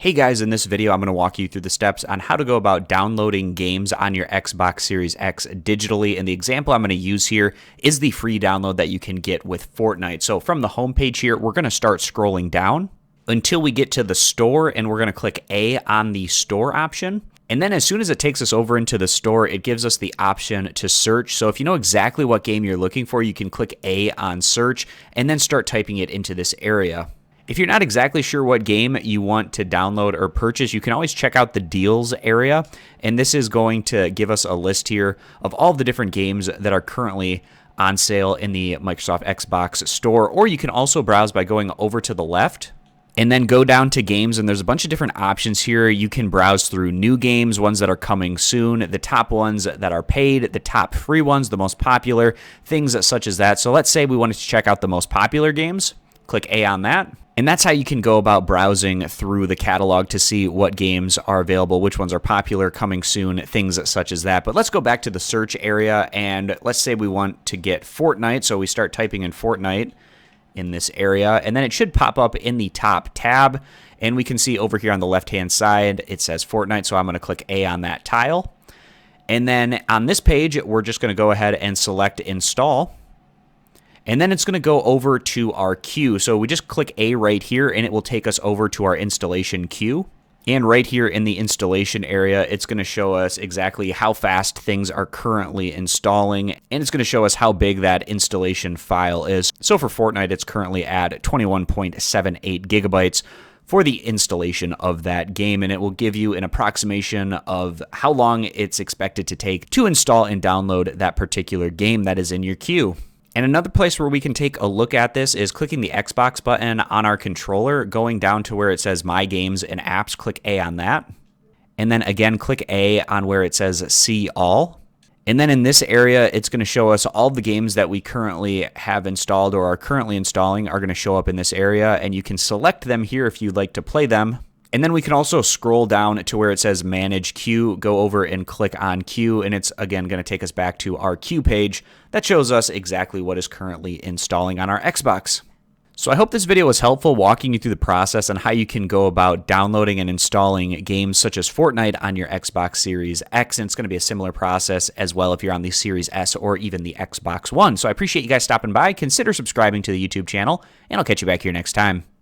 Hey guys, in this video I'm going to walk you through the steps on how to go about downloading games on your Xbox Series X digitally, and the example I'm going to use here is the free download that you can get with Fortnite. So from the home page here, we're going to start scrolling down until we get to the store, and we're going to click A on the store option. And then as soon as it takes us over into the store, it gives us the option to search. So if you know exactly what game you're looking for, you can click A on search and then start typing it into this area. If you're not exactly sure what game you want to download or purchase, you can always check out the deals area. And this is going to give us a list here of all the different games that are currently on sale in the Microsoft Xbox store. Or you can also browse by going over to the left and then go down to games, and there's a bunch of different options here. You can browse through new games, ones that are coming soon, the top ones that are paid, the top free ones, the most popular, things such as that. So let's say we wanted to check out the most popular games. Click A on that. And that's how you can go about browsing through the catalog to see what games are available, which ones are popular, coming soon, things such as that. But let's go back to the search area, and let's say we want to get Fortnite. So we start typing in Fortnite in this area, and then it should pop up in the top tab. And we can see over here on the left-hand side, it says Fortnite. So I'm going to click A on that tile. And then on this page, we're just going to go ahead and select Install. And then it's going to go over to our queue. So we just click A right here, and it will take us over to our installation queue. And right here in the installation area, it's going to show us exactly how fast things are currently installing. And it's going to show us how big that installation file is. So for Fortnite, it's currently at 21.78 gigabytes for the installation of that game. And it will give you an approximation of how long it's expected to take to install and download that particular game that is in your queue. And another place where we can take a look at this is clicking the Xbox button on our controller, going down to where it says My Games and Apps, click A on that. And then again, click A on where it says See All. And then in this area, it's going to show us all the games that we currently have installed or are currently installing are going to show up in this area. And you can select them here if you'd like to play them. And then we can also scroll down to where it says Manage Queue, go over and click on Queue, and it's again going to take us back to our queue page that shows us exactly what is currently installing on our Xbox. So I hope this video was helpful, walking you through the process on how you can go about downloading and installing games such as Fortnite on your Xbox Series X, and it's going to be a similar process as well if you're on the Series S or even the Xbox One. So I appreciate you guys stopping by. Consider subscribing to the YouTube channel, and I'll catch you back here next time.